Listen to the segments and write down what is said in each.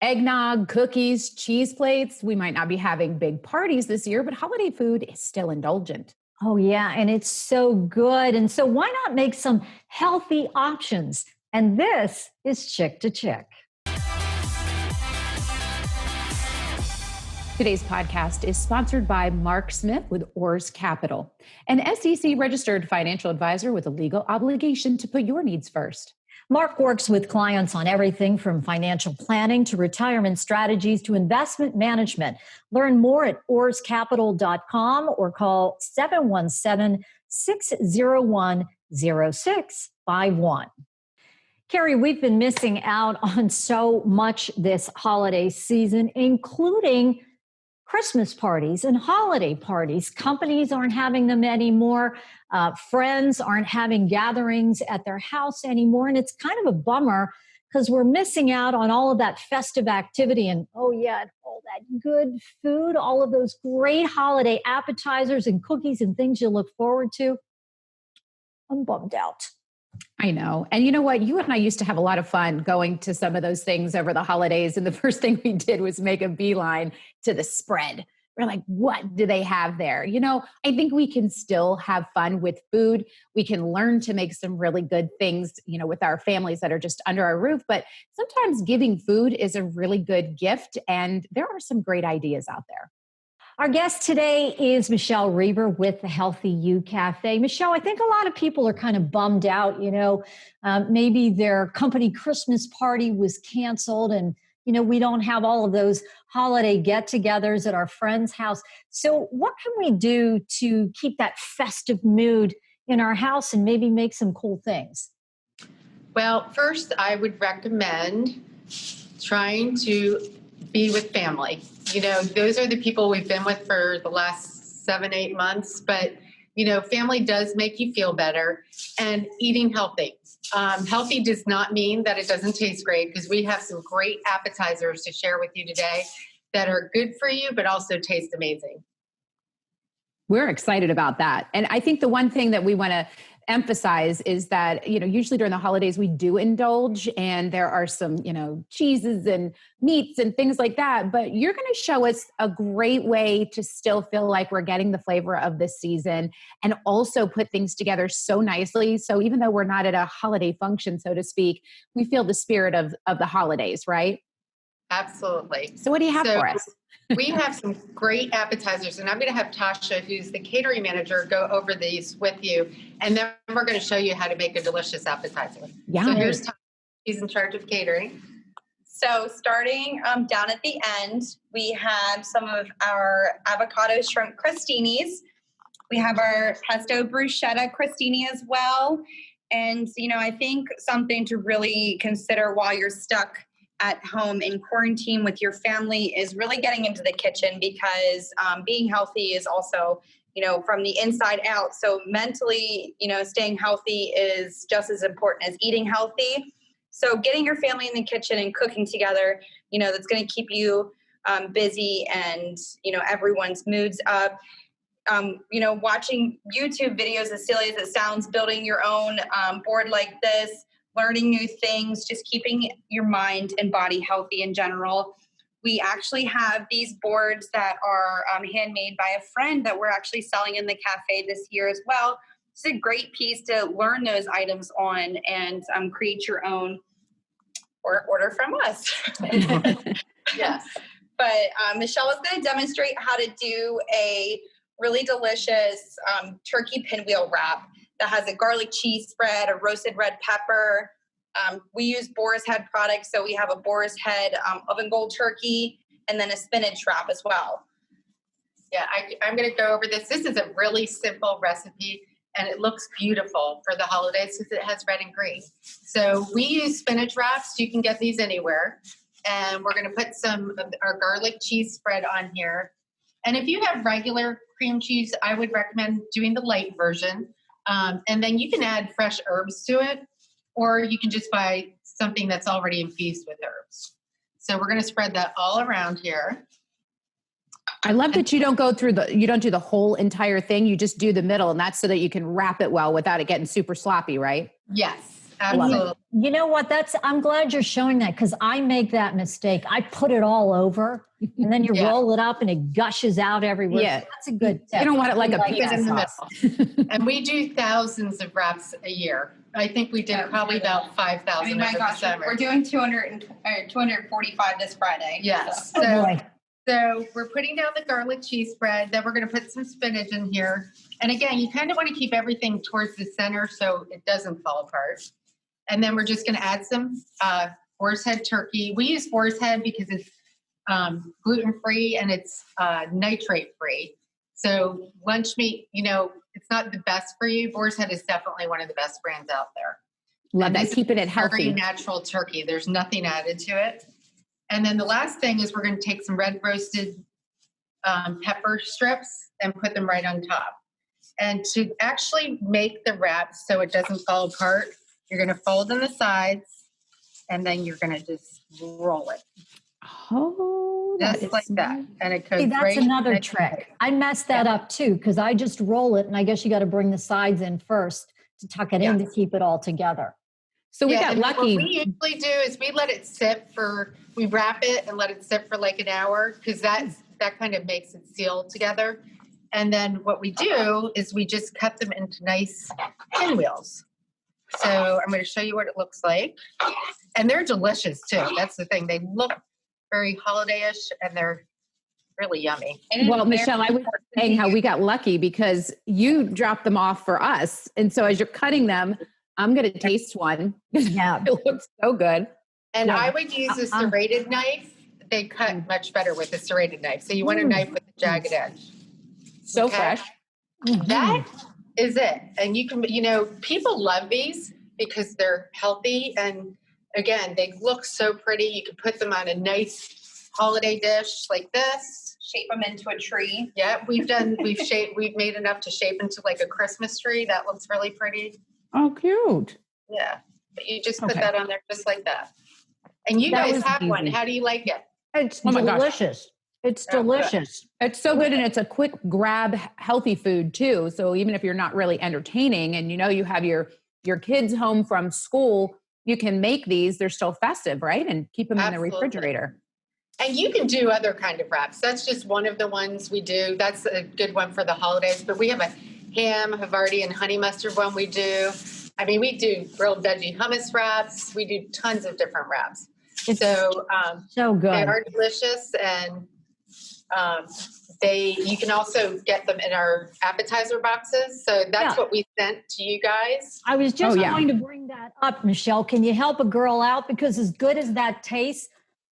Eggnog, cookies, cheese plates. We might not be having big parties this year, but holiday food is still indulgent. Oh, yeah. And it's so good. And so why not make some healthy options? And this is Chick to Chick. Today's podcast is sponsored by Mark Smith with Oars Capital, an SEC registered financial advisor with a legal obligation to put your needs first. Mark works with clients on everything from financial planning to retirement strategies to investment management. Learn more at oarscapital.com or call 717-601-0651. Carrie, we've been missing out on so much this holiday season, including Christmas parties and holiday parties. Companies aren't having them anymore. Friends aren't having gatherings at their house anymore. And it's kind of a bummer because we're missing out on all of that festive activity and, oh yeah, and all that good food, all of those great holiday appetizers and cookies and things you look forward to. I'm bummed out. I know. And you know what? You and I used to have a lot of fun going to some of those things over the holidays. And the first thing we did was make a beeline to the spread. We're like, what do they have there? You know, I think we can still have fun with food. We can learn to make some really good things, you know, with our families that are just under our roof. But sometimes giving food is a really good gift. And there are some great ideas out there. Our guest today is Michelle Reber with the Healthy You Cafe. Michelle, I think a lot of people are kind of bummed out, you know, maybe their company Christmas party was canceled and, you know, we don't have all of those holiday get-togethers at our friend's house. So what can we do to keep that festive mood in our house and maybe make some cool things? Well, first, I would recommend trying to be with family. You know, those are the people we've been with for the last 7-8 months, but, you know, family does make you feel better, and eating healthy. Healthy does not mean that it doesn't taste great, because we have some great appetizers to share with you today that are good for you, but also taste amazing. We're excited about that. And I think the one thing that we want to emphasize is that, you know, usually during the holidays we do indulge and there are some, you know, cheeses and meats and things like that, but you're going to show us a great way to still feel like we're getting the flavor of this season and also put things together so nicely. So even though we're not at a holiday function, so to speak, we feel the spirit of the holidays, right? Absolutely. So what do you have for us? We have some great appetizers, and I'm going to have Tasha, who's the catering manager, go over these with you, and then we're going to show you how to make a delicious appetizer. Yeah. So here's Tasha. She's in charge of catering. So starting down at the end, we have some of our avocado shrimp crostinis. We have our pesto bruschetta crostini as well. And, you know, I think something to really consider while you're stuck at home in quarantine with your family is really getting into the kitchen, because being healthy is also, you know, from the inside out. So mentally, you know, staying healthy is just as important as eating healthy. So getting your family in the kitchen and cooking together, you know, that's going to keep you busy and, you know, everyone's moods up. You know, watching YouTube videos, as silly as it sounds, building your own board like this, learning new things, just keeping your mind and body healthy in general. We actually have these boards that are handmade by a friend that we're actually selling in the cafe this year as well. It's a great piece to learn those items on and create your own, or order from us. Yes. But Michelle is going to demonstrate how to do a really delicious turkey pinwheel wrap that has a garlic cheese spread, a roasted red pepper. We use Boar's Head products, so we have a Boar's Head oven gold turkey and then a spinach wrap as well. Yeah, I'm going to go over this. This is a really simple recipe, and it looks beautiful for the holidays because it has red and green. So we use spinach wraps. You can get these anywhere. And we're going to put some of our garlic cheese spread on here. And if you have regular cream cheese, I would recommend doing the light version. And then you can add fresh herbs to it, or you can just buy something that's already infused with herbs. So we're going to spread that all around here. I love that you don't go through you don't do the whole entire thing. You just do the middle, and that's so that you can wrap it well without it getting super sloppy, right? Yes. Absolutely. You know what? I'm glad you're showing that because I make that mistake. I put it all over and then you roll it up and it gushes out everywhere. Yeah. So that's a good tip. You don't want it like a Keep it pizza in the sauce. middle. And we do thousands of wraps a year. I think we did probably about 5,000 my over the gosh, summer. we're doing 245 this Friday. Yes. Oh, boy. So we're putting down the garlic cheese spread. Then we're going to put some spinach in here. And again, you kind of want to keep everything towards the center so it doesn't fall apart. And then we're just going to add some boar's head turkey. We use boar's head because it's gluten-free and it's nitrate-free. So lunch meat, it's not the best for you. Boar's head is definitely one of the best brands out there. Love that. This Keeping is it healthy. Very natural turkey. There's nothing added to it. And then the last thing is we're going to take some red roasted pepper strips and put them right on top. And to actually make the wrap so it doesn't fall apart, you're going to fold in the sides and then you're going to just roll it. Oh, Just like that. And it goes That's another trick. I messed that up too because I just roll it and I guess you got to bring the sides in first to tuck it in to keep it all together. So we got and lucky. What we usually do is we let it sit we wrap it and let it sit for like an hour because that kind of makes it seal together. And then what we do is we just cut them into nice pinwheels. So I'm going to show you what it looks like. And they're delicious too. That's the thing. They look very holiday-ish and they're really yummy. Well, Michelle, I was saying how we got lucky because you dropped them off for us. And so as you're cutting them, I'm going to taste one. Yeah. It looks so good. And I would use a serrated knife. They cut much better with a serrated knife. So you want a knife with a jagged edge. So fresh. That is it. And you can, people love these because they're healthy. And again, they look so pretty. You can put them on a nice holiday dish like this. Shape them into a tree. Yeah, we've made enough to shape into like a Christmas tree. That looks really pretty. Oh, cute. Yeah. But you just put that on there just like that. And you guys have one. How do you like it? It's my gosh. delicious. It's delicious. It's so good. And it's a quick grab healthy food too. So even if you're not really entertaining and you have your kids home from school, you can make these. They're still festive, right? And keep them in the refrigerator. And you can do other kind of wraps. That's just one of the ones we do. That's a good one for the holidays. But we have a ham, Havarti, and honey mustard one we do. I mean, we do grilled veggie hummus wraps. We do tons of different wraps. It's so good. They are delicious, and you can also get them in our appetizer boxes. So that's what we sent to you guys. I was just going to bring that up, Michelle. Can you help a girl out? Because as good as that tastes,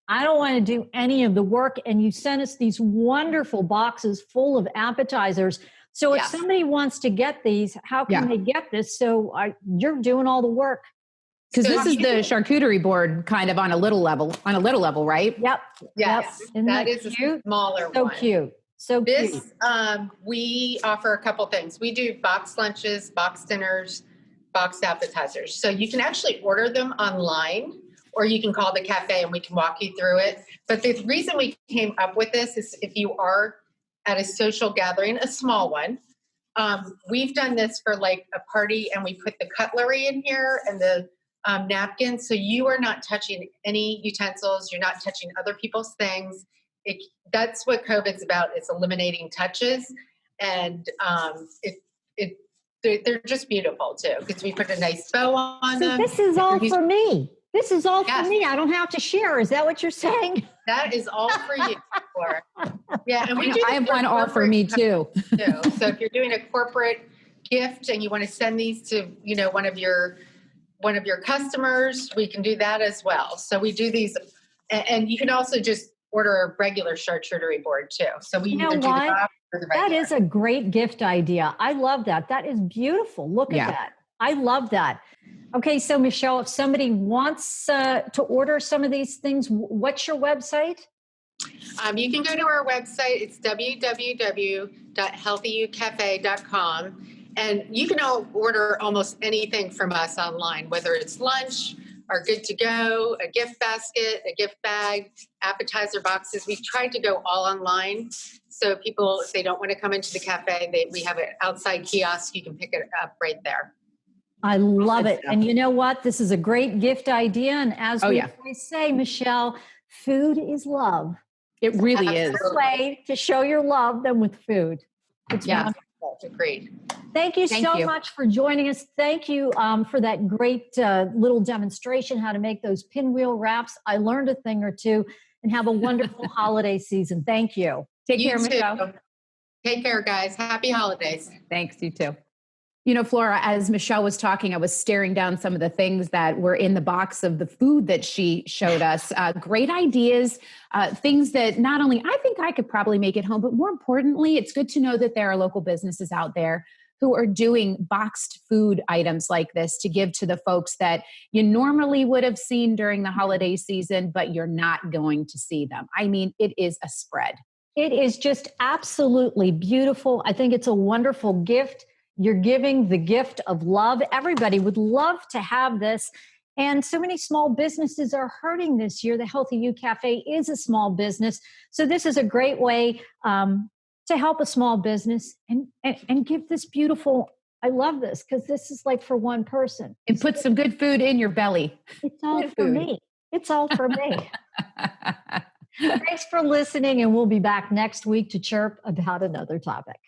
I don't want to do any of the work. And you sent us these wonderful boxes full of appetizers. So if somebody wants to get these, how can they get this? So you're doing all the work. Because this is the charcuterie board kind of on a little level, right? Yep. Yes. Isn't that is cute? A smaller so one. Cute. So this, cute. We offer a couple things. We do box lunches, box dinners, boxed appetizers. So you can actually order them online or you can call the cafe and we can walk you through it. But the reason we came up with this is if you are at a social gathering, a small one, we've done this for like a party and we put the cutlery in here and the napkins. So you are not touching any utensils. You're not touching other people's things. That's what COVID's about. It's eliminating touches. And they're just beautiful too, because we put a nice bow on them. This is all for me. This is all for me. I don't have to share. Is that what you're saying? That is all for you, Laura. Yeah, and I have one all for me too. So if you're doing a corporate gift and you want to send these to, one of your customers, we can do that as well. So we do these, and you can also just order a regular charcuterie board too. So we either do the box or the regular. That is a great gift idea. I love that. That is beautiful. Look at that. I love that. Okay, so Michelle, if somebody wants to order some of these things, what's your website? You can go to our website. It's www.healthyucafe.com. And you can order almost anything from us online, whether it's lunch, our good to go, a gift basket, a gift bag, appetizer boxes. We've tried to go all online. So people, if they don't want to come into the cafe, we have an outside kiosk. You can pick it up right there. I love Good it. stuff. And you know what? This is a great gift idea. And as we always say, Michelle, food is love. It really There's is. no way to show your love than with food. It's wonderful. Agreed. Thank you so much for joining us. Thank you for that great little demonstration, how to make those pinwheel wraps. I learned a thing or two, and have a wonderful holiday season. Thank you. Take You care, too. Michelle. Take care, guys. Happy holidays. Thanks, you too. You know, Flora, as Michelle was talking, I was staring down some of the things that were in the box of the food that she showed us. Great ideas, things that not only I think I could probably make at home, but more importantly, it's good to know that there are local businesses out there who are doing boxed food items like this to give to the folks that you normally would have seen during the holiday season, but you're not going to see them. I mean, it is a spread. It is just absolutely beautiful. I think it's a wonderful gift. You're giving the gift of love. Everybody would love to have this. And so many small businesses are hurting this year. The Healthy You Cafe is a small business. So this is a great way to help a small business and give this beautiful, I love this because this is like for one person. And put some good food in your belly. It's all for me. It's all for me. Thanks for listening, and we'll be back next week to chirp about another topic.